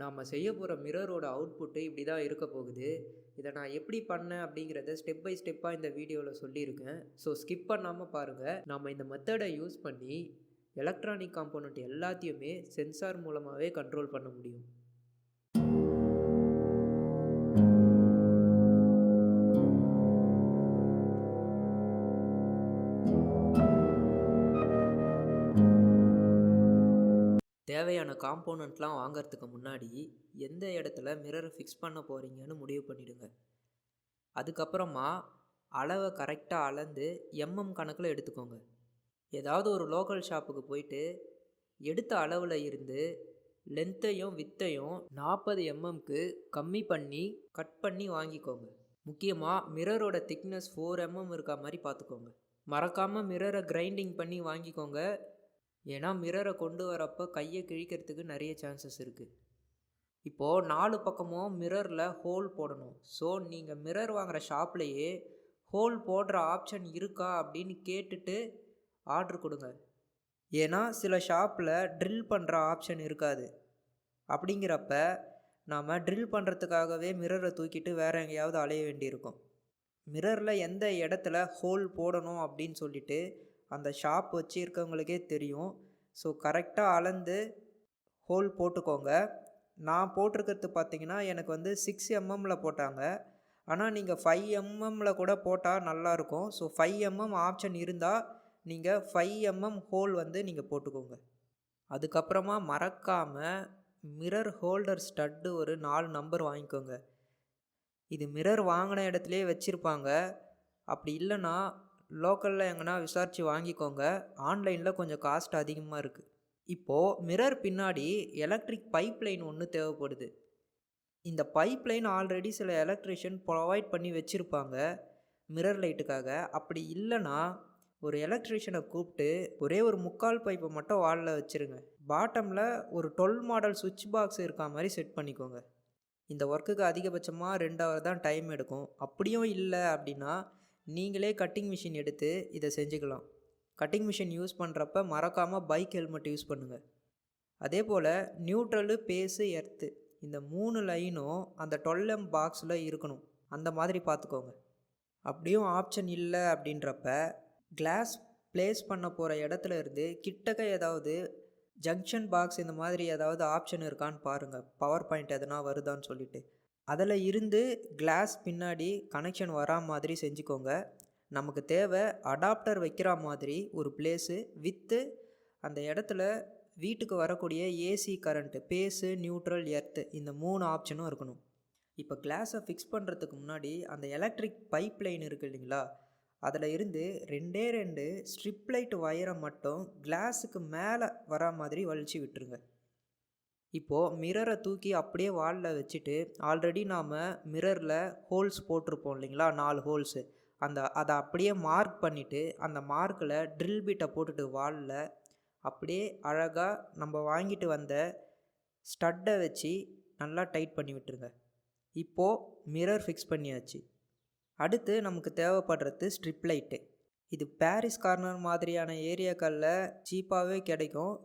நாம் செய்ய போகிற மிரரோட அவுட்புட்டு இப்படி தான் இருக்க போகுது. இதை நான் எப்படி பண்ணேன் அப்படிங்கிறத ஸ்டெப் பை ஸ்டெப்பாக இந்த வீடியோவில் சொல்லியிருக்கேன். ஸோ ஸ்கிப் பண்ணாமல் பாருங்கள். நாம் இந்த மெத்தடை யூஸ் பண்ணி எலக்ட்ரானிக் காம்போனண்ட் எல்லாத்தையுமே சென்சார் மூலமாகவே கண்ட்ரோல் பண்ண முடியும். தேவையான காம்போனண்ட்லாம் வாங்கிறதுக்கு முன்னாடி எந்த இடத்துல மிரரை ஃபிக்ஸ் பண்ண போகிறீங்கன்னு முடிவு பண்ணிவிடுங்க. அதுக்கப்புறமா அளவை கரெக்டாக அளந்து கணக்கில் எடுத்துக்கோங்க. ஏதாவது ஒரு லோக்கல் ஷாப்புக்கு போயிட்டு எடுத்த அளவில் இருந்து லென்த்தையும் வித்தையும் 40 mm கம்மி பண்ணி கட் பண்ணி வாங்கிக்கோங்க. முக்கியமாக மிரரோட திக்னஸ் 4 mm இருக்கா மாதிரி பார்த்துக்கோங்க. மறக்காமல் மிரரை கிரைண்டிங் பண்ணி வாங்கிக்கோங்க. ஏன்னா மிரரை கொண்டு வரப்போ கையை கிழிக்கிறதுக்கு நிறைய சான்சஸ் இருக்குது. இப்போது 4 பக்கமும் மிரரில் ஹோல் போடணும். ஸோ நீங்கள் மிரர் வாங்குகிற ஷாப்லேயே ஹோல் போடுற ஆப்ஷன் இருக்கா அப்படின்னு கேட்டுட்டு ஆர்டர் கொடுங்க. ஏன்னா சில ஷாப்பில் ட்ரில் பண்ணுற ஆப்ஷன் இருக்காது. அப்படிங்கிறப்ப நாம் ட்ரில் பண்ணுறதுக்காகவே மிரரை தூக்கிட்டு வேறு எங்கேயாவது அலைய வேண்டியிருக்கும். மிரரில் எந்த இடத்துல ஹோல் போடணும் அப்படின்னு சொல்லிட்டு அந்த ஷாப் வச்சு இருக்கவங்களுக்கே தெரியும். ஸோ கரெக்டாக அளந்து ஹோல் போட்டுக்கோங்க. நான் போட்டிருக்கிறது பார்த்திங்கன்னா எனக்கு 6 mm போட்டாங்க. ஆனால் நீங்கள் 5 mm கூட போட்டால் நல்லாயிருக்கும். ஸோ 5 mm ஆப்ஷன் இருந்தால் நீங்கள் 5 mm ஹோல் நீங்கள் போட்டுக்கோங்க. அதுக்கப்புறமா மறக்காமல் மிரர் ஹோல்டர் ஸ்டட்டு ஒரு 4 நம்பர் வாங்கிக்கோங்க. இது மிரர் வாங்கின இடத்துலையே வச்சுருப்பாங்க. அப்படி இல்லைன்னா லோக்கலில் எங்கன்னா விசாரித்து வாங்கிக்கோங்க. ஆன்லைனில் கொஞ்சம் காஸ்ட் அதிகமாக இருக்குது. இப்போது மிரர் பின்னாடி எலக்ட்ரிக் பைப் லைன் ஒன்று தேவைப்படுது. இந்த பைப் லைன் ஆல்ரெடி சில எலக்ட்ரிஷியன் ப்ரொவைட் பண்ணி வச்சுருப்பாங்க மிரர் லைட்டுக்காக. அப்படி இல்லைன்னா ஒரு எலக்ட்ரிஷியனை கூப்பிட்டு ஒரே ஒரு 3/4 பைப்பை மட்டும் வாலில் வச்சுருங்க. பாட்டமில் ஒரு 12 மாடல் சுவிட்ச் பாக்ஸ் இருக்கா மாதிரி செட் பண்ணிக்கோங்க. இந்த ஒர்க்குக்கு அதிகபட்சமாக 2 hour தான் டைம் எடுக்கும். அப்படியும் இல்லை அப்படின்னா நீங்களே கட்டிங் மிஷின் எடுத்து இதை செஞ்சுக்கலாம். கட்டிங் மிஷின் யூஸ் பண்ணுறப்ப மறக்காமல் பைக் ஹெல்மெட் யூஸ் பண்ணுங்கள். அதே போல் நியூட்ரலு, பேஸு, எர்த்து இந்த 3 லைனும் அந்த 12 M பாக்ஸில் இருக்கணும். அந்த மாதிரி பார்த்துக்கோங்க. அப்படியும் ஆப்ஷன் இல்லை அப்படின்றப்ப கிளாஸ் ப்ளேஸ் பண்ண போகிற இடத்துல இருந்து கிட்டக்க ஏதாவது ஜங்ஷன் பாக்ஸ் இந்த மாதிரி ஏதாவது ஆப்ஷன் இருக்கான்னு பாருங்கள். பவர் பாயிண்ட் எதனா வருதான்னு சொல்லிவிட்டு அதில் இருந்து கிளாஸ் பின்னாடி கனெக்ஷன் வரா மாதிரி செஞ்சுக்கோங்க. நமக்கு தேவை அடாப்டர் வைக்கிற மாதிரி ஒரு பிளேஸு வித்து அந்த இடத்துல வீட்டுக்கு வரக்கூடிய AC current, phase, neutral, earth இந்த 3 ஆப்ஷனும் இருக்கணும். இப்போ கிளாஸை ஃபிக்ஸ் பண்ணுறதுக்கு முன்னாடி அந்த எலக்ட்ரிக் பைப் லைன் இருக்குது இல்லைங்களா, அதில் இருந்து 2 ஸ்ட்ரிப் லைட் வயரை மட்டும் கிளாஸுக்கு மேலே வரா மாதிரி வலிச்சு விட்டுருங்க. இப்போது மிரரை தூக்கி அப்படியே வாலில் வச்சுட்டு ஆல்ரெடி நாம் மிரரில் ஹோல்ஸ் போட்டிருப்போம் இல்லைங்களா, 4 ஹோல்ஸு, அதை அப்படியே மார்க் பண்ணிவிட்டு அந்த மார்க்கில் ட்ரில் பீட்டை போட்டுட்டு வாலில் அப்படியே அழகாக நம்ம வாங்கிட்டு வந்த ஸ்டட்டை வச்சு நல்லா டைட் பண்ணி விட்டுருங்க. இப்போது மிரர் ஃபிக்ஸ் பண்ணியாச்சு. அடுத்து நமக்கு தேவைப்படுறது ஸ்ட்ரிப் லைட்டு. இது பாரிஸ் கார்னர் மாதிரியான ஏரியாக்களில் சீப்பாகவே கிடைக்கும்.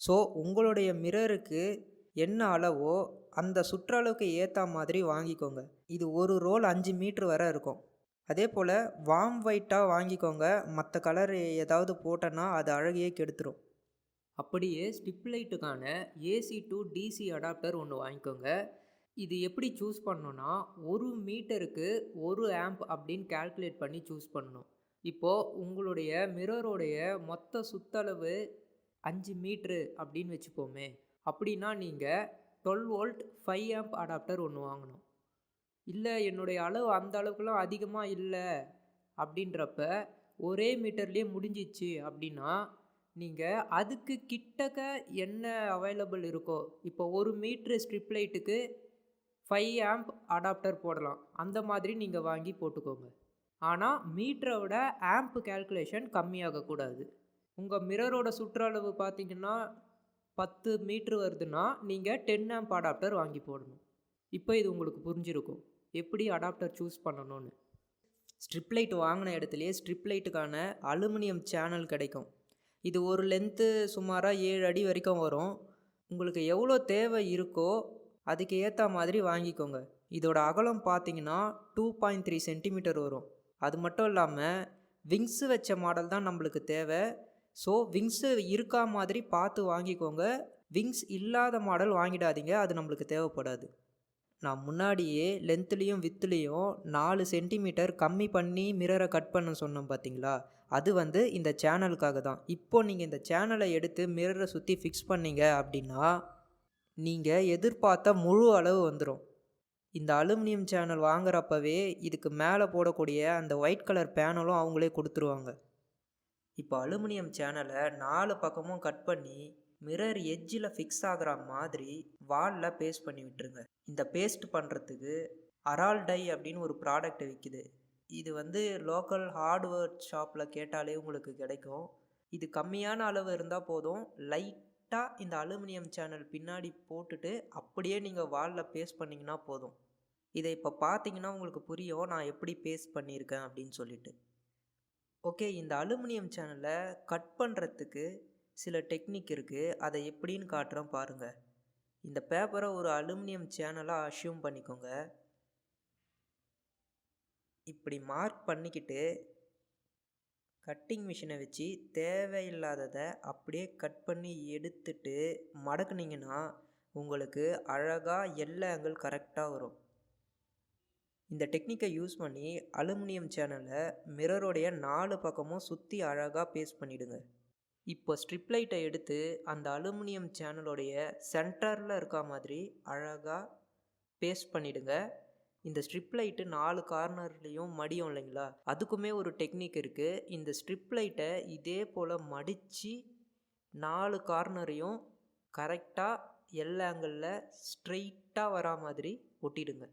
ஸோ உங்களுடைய மிரருக்கு என்ன அளவோ அந்த சுற்றளவுக்கு ஏற்ற மாதிரி வாங்கிக்கோங்க. இது ஒரு ரோல் 5 மீட்ரு வரை இருக்கும். அதே போல் வார்ம் ஒயிட்டாக வாங்கிக்கோங்க. மற்ற கலர் ஏதாவது போட்டோன்னா அது அழகையே கெடுத்துரும். அப்படியே ஸ்ட்ரிப் லைட்டுக்கான ஏசி டு டிசி அடாப்டர் ஒன்று வாங்கிக்கோங்க. இது எப்படி சூஸ் பண்ணணுன்னா 1 மீட்டருக்கு 1 ஆம்ப் அப்படின்னு கால்குலேட் பண்ணி சூஸ் பண்ணணும். இப்போது உங்களுடைய மிரரோடைய மொத்த சுற்றளவு 5 மீட்ரு அப்படின்னு வச்சுப்போமே. அப்படின்னா நீங்கள் 12 volt 5 amp அடாப்டர் ஒன்று வாங்கணும். இல்லை என்னுடைய அளவு அந்த அளவுக்குலாம் அதிகமாக இல்லை அப்படின்றப்ப ஒரே மீட்டர்லேயே முடிஞ்சிச்சு அப்படின்னா நீங்கள் அதுக்கு கிட்டக்க என்ன அவைலபிள் இருக்கோ, இப்போ 1 மீட்ரு ஸ்ட்ரிப் லைட்டுக்கு 5 amp அடாப்டர் போடலாம். அந்த மாதிரி நீங்கள் வாங்கி போட்டுக்கோங்க. ஆனால் மீட்டரை விட ஆம்ப் கேல்குலேஷன் கம்மியாகக்கூடாது. உங்கள் மிரரோட சுற்றளவு பார்த்திங்கன்னா 10 மீட்ரு வருதுன்னா நீங்கள் 10 amp அடாப்டர் வாங்கி போடணும். இப்போ இது உங்களுக்கு புரிஞ்சிருக்கும் எப்படி அடாப்டர் சூஸ் பண்ணணும்னு. ஸ்ட்ரிப் லைட் வாங்கின இடத்துலையே ஸ்ட்ரிப் லைட்டுக்கான அலுமினியம் சேனல் கிடைக்கும். இது ஒரு லென்த்து சுமாராக 7 அடி வரைக்கும் வரும். உங்களுக்கு எவ்வளோ தேவை இருக்கோ அதுக்கு ஏற்ற மாதிரி வாங்கிக்கோங்க. இதோட அகலம் பார்த்தீங்கன்னா 2.3 சென்டிமீட்டர் வரும். அது மட்டும் இல்லாமல் விங்ஸு வச்ச மாடல் தான் நம்மளுக்கு தேவை. ஸோ விங்ஸு இருக்கா மாதிரி பார்த்து வாங்கிக்கோங்க. விங்ஸ் இல்லாத மாடல் வாங்கிடாதீங்க, அது நம்மளுக்கு தேவைப்படாது. நான் முன்னாடியே லென்த்துலேயும் வித்துலேயும் 4 சென்டிமீட்டர் கம்மி பண்ணி மிரரை கட் பண்ண சொன்னேன் பார்த்தீங்களா, அது வந்து இந்த சேனலுக்காக தான். இப்போ நீங்கள் இந்த சேனலை எடுத்து மிரரை சுற்றி ஃபிக்ஸ் பண்ணீங்க அப்படின்னா நீங்கள் எதிர்பார்த்த முழு அளவு வந்துடும். இந்த அலுமினியம் சேனல் வாங்குறப்பவே இதுக்கு மேலே போடக்கூடிய அந்த ஒயிட் கலர் பேனலும் அவங்களே கொடுத்துருவாங்க. இப்போ அலுமினியம் சேனலை 4 பக்கமும் கட் பண்ணி மிரர் எட்ஜில் ஃபிக்ஸ் ஆகிற மாதிரி வாலில் பேஸ்ட் பண்ணி விட்டுருங்க. இந்த பேஸ்ட் பண்ணுறதுக்கு அரால்டை அப்படின்னு ஒரு ப்ராடக்ட் விற்கிது. இது வந்து லோக்கல் ஹார்ட்வேர் ஷாப்பில் கேட்டாலே உங்களுக்கு கிடைக்கும். இது கம்மியான அளவு இருந்தால் போதும். லைட்டாக இந்த அலுமினியம் சேனல் பின்னாடி போட்டுட்டு அப்படியே நீங்கள் வாலில் பேஸ்ட் பண்ணிங்கன்னா போதும். இதை இப்போ பார்த்தீங்கன்னா உங்களுக்கு புரியும் நான் எப்படி பேஸ்ட் பண்ணியிருக்கேன் அப்படின்னு சொல்லிட்டு. ஓகே, இந்த அலுமினியம் சேனலை கட் பண்ணுறதுக்கு சில டெக்னிக் இருக்குது. அதை எப்படின்னு காட்டுறேன் பாருங்கள். இந்த பேப்பரை ஒரு அலுமினியம் சேனலாக அஷ்யூம் பண்ணிக்கோங்க. இப்படி மார்க் பண்ணிக்கிட்டு கட்டிங் மிஷினை வச்சு தேவையில்லாததை அப்படியே கட் பண்ணி எடுத்துட்டு மடக்குனிங்கன்னா உங்களுக்கு அழகாக எல்லா ஆங்கிள் கரெக்டாக வரும். இந்த டெக்னிக்கை யூஸ் பண்ணி அலுமினியம் சேனலை மிரரோடைய 4 பக்கமும் சுற்றி அழகாக பேஸ்ட் பண்ணிவிடுங்க. இப்போ ஸ்ட்ரிப் லைட்டை எடுத்து அந்த அலுமினியம் சேனலோடைய சென்டரில் இருக்க மாதிரி அழகாக பேஸ்ட் பண்ணிவிடுங்க. இந்த ஸ்ட்ரிப் லைட்டு 4 கார்னர்லேயும் மடியும் இல்லைங்களா, அதுக்குமே ஒரு டெக்னிக் இருக்குது. இந்த ஸ்ட்ரிப் லைட்டை இதே போல் மடித்து 4 கார்னரையும் கரெக்டாக எல்லா ஆங்கிளில் ஸ்ட்ரெயிட்டாக வரா மாதிரி ஒட்டிடுங்க.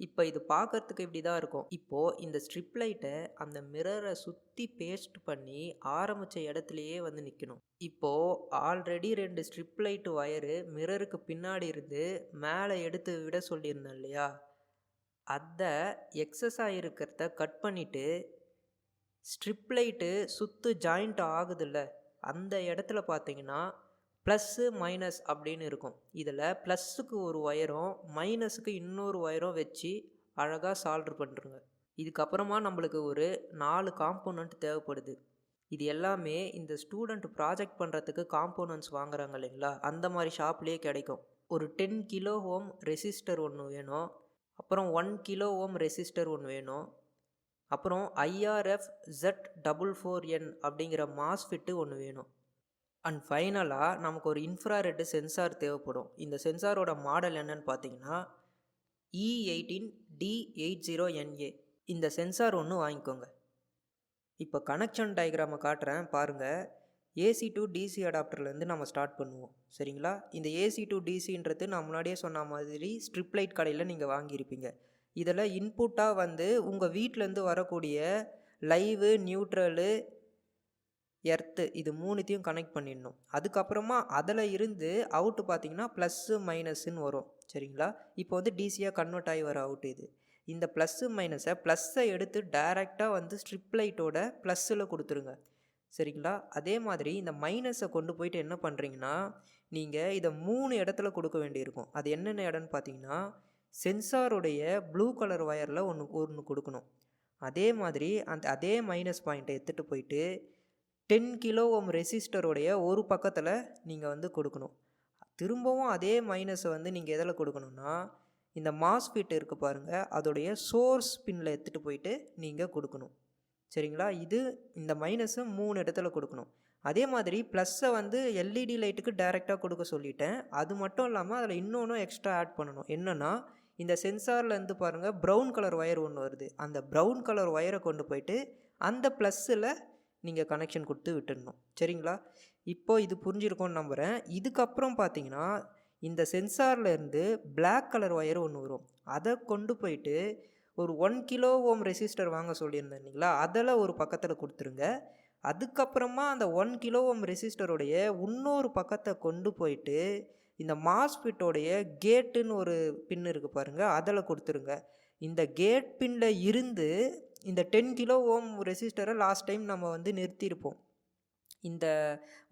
இப்போ இது பார்க்குறதுக்கு இப்படி தான் இருக்கும். இப்போது இந்த ஸ்ட்ரிப் லைட்டை அந்த மிரரை சுற்றி பேஸ்ட் பண்ணி ஆரம்பித்த இடத்துலையே வந்து நிற்கணும். இப்போது ஆல்ரெடி 2 ஸ்ட்ரிப் லைட்டு வயரு மிரருக்கு பின்னாடி இருந்து மேலே எடுத்து விட சொல்லியிருந்தேன் இல்லையா, அதை எக்ஸஸாக இருக்கிறத கட் பண்ணிவிட்டு ஸ்ட்ரிப் லைட்டு சுற்று ஜாயிண்ட் ஆகுதில்ல அந்த இடத்துல பார்த்தீங்கன்னா ப்ளஸ்ஸு மைனஸ் அப்படின்னு இருக்கும். இதில் ப்ளஸ்ஸுக்கு ஒரு ஒயரும் மைனஸுக்கு இன்னொரு ஒயரும் வச்சு அழகாக சால்ட்ரு பண்ணுறோங்க. இதுக்கப்புறமா நம்மளுக்கு ஒரு 4 காம்போனண்ட் தேவைப்படுது. இது எல்லாமே இந்த ஸ்டூடெண்ட் ப்ராஜெக்ட் பண்ணுறதுக்கு காம்போனன்ட்ஸ் வாங்குறாங்க இல்லைங்களா, அந்த மாதிரி ஷாப்லேயே கிடைக்கும். ஒரு 10 கிலோ ஓம் ரெசிஸ்டர் ஒன்று வேணும், அப்புறம் 1 கிலோ ஓம் ரெசிஸ்டர் ஒன்று வேணும், அப்புறம் IRF Z44N அப்படிங்கிற மாஸ்ஃபிட்டு ஒன்று வேணும். அண்ட் ஃபைனலாக நமக்கு ஒரு இன்ஃப்ராரெட் சென்சார் தேவைப்படும். இந்த சென்சாரோட மாடல் என்னன்னு பார்த்தீங்கன்னா E18D80NA. இந்த சென்சார் ஒன்று வாங்கிக்கோங்க. இப்போ கனெக்ஷன் டயக்ராமை காட்டுறேன் பாருங்கள். AC to DC அடாப்டர்லேருந்து நம்ம ஸ்டார்ட் பண்ணுவோம், சரிங்களா. இந்த AC to DCன்றது நான் முன்னாடியே சொன்ன மாதிரி ஸ்ட்ரிப் லைட் கடையில் நீங்கள் வாங்கியிருப்பீங்க. இதில் இன்புட்டாக வந்து உங்கள் வீட்டிலேருந்து வரக்கூடிய லைவு, நியூட்ரலு, எர்த்து இது 3த்தையும் கனெக்ட் பண்ணிடணும். அதுக்கப்புறமா அதில் இருந்து அவுட்டு பார்த்தீங்கன்னா ப்ளஸ்ஸு மைனஸ்ன்னு வரும், சரிங்களா. இப்போ வந்து டிசியாக கன்வெர்ட் ஆகி வர அவுட்டு இது. இந்த ப்ளஸ்ஸு மைனஸை ப்ளஸ்ஸை எடுத்து டைரெக்டாக வந்து ஸ்ட்ரிப் லைட்டோட ப்ளஸ்ஸில் கொடுத்துருங்க, சரிங்களா. அதே மாதிரி இந்த மைனஸை கொண்டு போயிட்டு என்ன பண்ணுறீங்கன்னா நீங்கள் இதை 3 இடத்துல கொடுக்க வேண்டியிருக்கும். அது என்னென்ன இடம்னு பார்த்தீங்கன்னா சென்சாருடைய ப்ளூ கலர் வயரில் ஒன்று கொடுக்கணும். அதே மாதிரி அதே மைனஸ் பாயிண்ட்டை எடுத்துகிட்டு போயிட்டு 10 கிலோ ஓம் ரெசிஸ்டருடைய ஒரு பக்கத்தில் நீங்கள் வந்து கொடுக்கணும். திரும்பவும் அதே மைனஸை வந்து நீங்கள் எதில் கொடுக்கணும்னா இந்த மாஸ்ஃபிட் இருக்குது பாருங்கள், அதோடைய சோர்ஸ் பின்னில் எடுத்துகிட்டு போயிட்டு நீங்கள் கொடுக்கணும், சரிங்களா. இது இந்த மைனஸை 3 இடத்துல கொடுக்கணும். அதே மாதிரி ப்ளஸ்ஸை வந்து LED லைட்டுக்கு டைரெக்டாக கொடுக்க சொல்லிட்டேன். அது மட்டும் இல்லாமல் அதில் இன்னொன்று எக்ஸ்ட்ரா ஆட் பண்ணணும். என்னென்னா இந்த சென்சார்லேருந்து பாருங்கள் ப்ரௌன் கலர் ஒயர் ஒன்று வருது. அந்த ப்ரௌன் கலர் ஒயரை கொண்டு போயிட்டு அந்த ப்ளஸ்ஸில் நீங்கள் கனெக்ஷன் கொடுத்து விட்டுடணும், சரிங்களா. இப்போது இது புரிஞ்சிருக்கும்னு நம்புகிறேன். இதுக்கப்புறம் பார்த்தீங்கன்னா இந்த சென்சார்லேருந்து பிளாக் கலர் ஒயர் ஒன்று வரும். அதை கொண்டு போயிட்டு ஒரு 1 கிலோ ஓம் ரெசிஸ்டர் வாங்க சொல்லியிருந்தேன் இல்லைங்களா, அதில் ஒரு பக்கத்தில் கொடுத்துருங்க. அதுக்கப்புறமா அந்த 1 கிலோ ஓம் ரெசிஸ்டருடைய இன்னொரு பக்கத்தை கொண்டு போயிட்டு இந்த மாஸ்ஃபிட்டோடைய கேட்டுன்னு ஒரு பின் இருக்குது பாருங்கள், அதில் கொடுத்துருங்க. இந்த கேட் பின்னில் இருந்து இந்த 10 கிலோ ஓம் ரெசிஸ்டரை லாஸ்ட் டைம் நம்ம வந்து நிறுத்தியிருப்போம். இந்த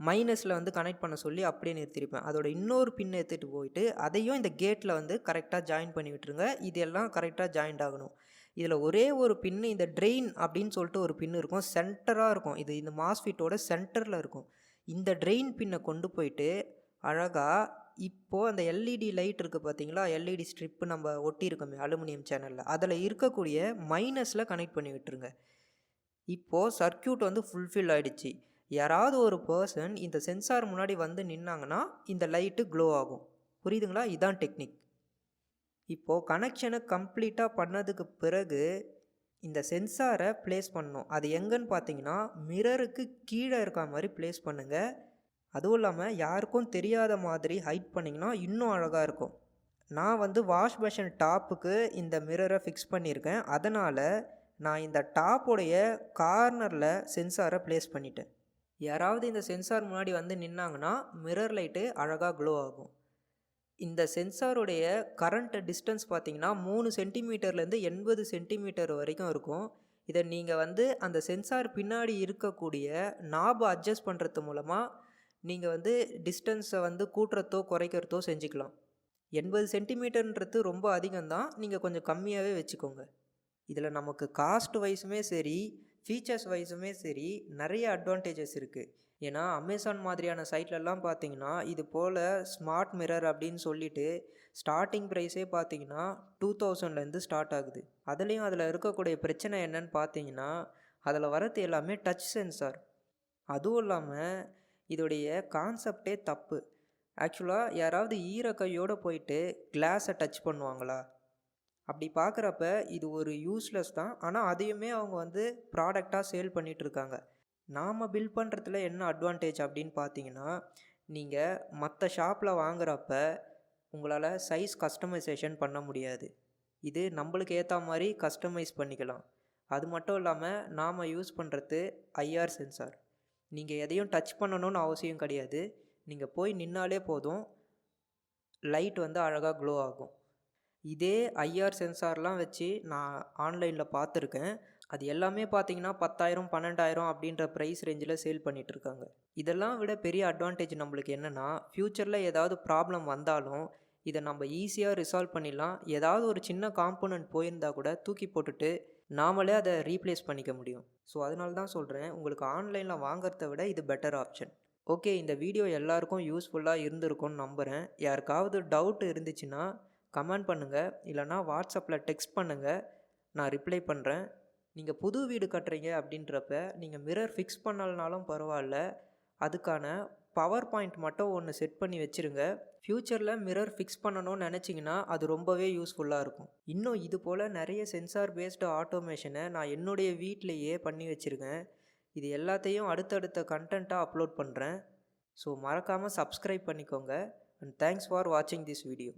மைனஸில் வந்து கனெக்ட் பண்ண சொல்லி அப்படியே நிறுத்தியிருப்பேன். அதோட இன்னொரு பின்னை எடுத்துகிட்டு போயிட்டு அதையும் இந்த கேட்டில் வந்து கரெக்டாக ஜாயின் பண்ணி விட்டுருங்க. இது எல்லாம் கரெக்டாக ஜாயிண்ட் ஆகணும். இதில் ஒரே ஒரு பின்னு இந்த ட்ரெயின் அப்படின்னு சொல்லிட்டு ஒரு பின்னு இருக்கும், சென்டராக இருக்கும். இது இந்த மாஸ்ஃபிட்டோட சென்டரில் இருக்கும். இந்த ட்ரெயின் பின்னை கொண்டு போயிட்டு அழகாக இப்போது அந்த எல்இடி லைட் இருக்குது பார்த்தீங்களா, எல்இடி ஸ்ட்ரிப்பு நம்ம ஒட்டியிருக்கோமே அலுமினியம் சேனலில், அதில் இருக்கக்கூடிய மைனஸில் கனெக்ட் பண்ணி விட்டுருங்க. இப்போது சர்க்யூட் வந்து ஃபுல்ஃபில் ஆகிடுச்சு. யாராவது ஒரு பர்சன் இந்த சென்சார் முன்னாடி வந்து நின்னாங்கன்னா இந்த லைட்டு க்ளோ ஆகும். புரியுதுங்களா? இதான் டெக்னிக். இப்போது கனெக்ஷனை கம்ப்ளீட்டாக பண்ணதுக்கு பிறகு இந்த சென்சாரை ப்ளேஸ் பண்ணணும். அது எங்கன்னு பார்த்தீங்கன்னா மிரருக்கு கீழே இருக்க மாதிரி ப்ளேஸ் பண்ணுங்கள். அதுவும் இல்லாமல் யாருக்கும் தெரியாத மாதிரி ஹைட் பண்ணிங்கன்னா இன்னும் அழகாக இருக்கும். நான் வந்து வாஷ் பேஷன் டாப்புக்கு இந்த மிரரை ஃபிக்ஸ் பண்ணியிருக்கேன். அதனால் நான் இந்த டாப்போடைய கார்னரில் சென்சாரை ப்ளேஸ் பண்ணிட்டேன். யாராவது இந்த சென்சார் முன்னாடி வந்து நின்னாங்கன்னா மிரர் லைட்டு அழகாக க்ளோ ஆகும். இந்த சென்சாருடைய கரண்ட் டிஸ்டன்ஸ் பார்த்தீங்கன்னா 3 சென்டிமீட்டர்லேருந்து 80 சென்டிமீட்டர் வரைக்கும் இருக்கும். இதை நீங்கள் வந்து அந்த சென்சார் பின்னாடி இருக்கக்கூடிய நாபை அட்ஜஸ்ட் பண்ணுறது மூலமாக நீங்கள் வந்து டிஸ்டன்ஸை வந்து கூட்டுறதோ குறைக்கிறதோ செஞ்சுக்கலாம். 80 சென்டிமீட்டர்ன்றது ரொம்ப அதிகம்தான், நீங்கள் கொஞ்சம் கம்மியாகவே வச்சுக்கோங்க. இதில் நமக்கு காஸ்ட் வைஸுமே சரி, ஃபீச்சர்ஸ் வைஸுமே சரி நிறைய அட்வான்டேஜஸ் இருக்குது. ஏன்னா அமேசான் மாதிரியான சைட்லலாம் பார்த்தீங்கன்னா இது போல் ஸ்மார்ட் மிரர் அப்படின்னு சொல்லிட்டு ஸ்டார்டிங் ப்ரைஸே பார்த்தீங்கன்னா 2000லேருந்து ஸ்டார்ட் ஆகுது. அதுலேயும் அதில் இருக்கக்கூடிய பிரச்சனை என்னன்னு பார்த்தீங்கன்னா அதில் வரது எல்லாமே டச் சென்சார். அதுவும் இல்லாமல் இதோடைய கான்செப்டே தப்பு. ஆக்சுவலாக யாராவது ஈர கையோடு போயிட்டு கிளாஸை டச் பண்ணுவாங்களா? அப்படி பார்க்குறப்ப இது ஒரு யூஸ்லெஸ் தான். ஆனால் அதையுமே அவங்க வந்து ப்ராடக்டாக சேல் பண்ணிகிட்ருக்காங்க. நாம் பில் பண்ணுறதுல என்ன அட்வான்டேஜ் அப்படின்னு பார்த்தீங்கன்னா நீங்கள் மற்ற ஷாப்பில் வாங்குகிறப்ப உங்களால் சைஸ் கஸ்டமைசேஷன் பண்ண முடியாது. இது நம்மளுக்கு ஏற்ற மாதிரி கஸ்டமைஸ் பண்ணிக்கலாம். அது மட்டும் இல்லாமல் நாம் யூஸ் பண்ணுறது ஐஆர் சென்சார். நீங்கள் எதையும் டச் பண்ணணும்னு அவசியம் கிடையாது. நீங்கள் போய் நின்னாலே போதும், லைட் வந்து அழகாக க்ளோ ஆகும். இதே ஐஆர் சென்சார்லாம் வச்சு நான் ஆன்லைனில் பார்த்துருக்கேன். அது எல்லாமே பார்த்தீங்கன்னா 10,000 12,000 அப்படின்ற ப்ரைஸ் ரேஞ்சில் சேல் பண்ணிகிட்ருக்காங்க. இதெல்லாம் விட பெரிய அட்வான்டேஜ் நம்மளுக்கு என்னென்னா ஃப்யூச்சரில் ஏதாவது ப்ராப்ளம் வந்தாலும் இதை நம்ம ஈஸியாக ரிசால்வ் பண்ணிடலாம். ஏதாவது ஒரு சின்ன காம்போனன்ட் போயிருந்தால் கூட தூக்கி போட்டுட்டு நாமளே அதை ரீப்ளேஸ் பண்ணிக்க முடியும். ஸோ அதனால தான் சொல்கிறேன், உங்களுக்கு ஆன்லைனில் வாங்குறத விட இது பெட்டர் ஆப்ஷன். ஓகே, இந்த வீடியோ எல்லாருக்கும் யூஸ்ஃபுல்லாக இருந்திருக்கும்னு நம்புகிறேன். யாருக்காவது டவுட் இருந்துச்சுன்னா கமெண்ட் பண்ணுங்கள், இல்லைனா வாட்ஸ்அப்பில் டெக்ஸ்ட் பண்ணுங்கள், நான் ரிப்ளை பண்ணுறேன். நீங்கள் புது வீடு கட்டுறீங்க அப்படின்றப்ப நீங்கள் மிரர் ஃபிக்ஸ் பண்ணலனாலும் பரவாயில்ல, அதுக்கான பவர் பாயிண்ட் மட்டும் ஒன்று செட் பண்ணி வச்சுருங்க. ஃப்யூச்சரில் மிரர் ஃபிக்ஸ் பண்ணணும்னு நினச்சிங்கன்னா அது ரொம்பவே யூஸ்ஃபுல்லாக இருக்கும். இன்னும் இது போல் நிறைய சென்சார் பேஸ்டு ஆட்டோமேஷனை நான் என்னுடைய வீட்டிலையே பண்ணி வச்சுருக்கேன். இது எல்லாத்தையும் அடுத்தடுத்த கண்டென்ட்டாக அப்லோட் பண்ணுறேன். ஸோ மறக்காமல் சப்ஸ்கிரைப் பண்ணிக்கோங்க. அண்ட் தேங்க்ஸ் ஃபார் வாட்சிங் திஸ் வீடியோ.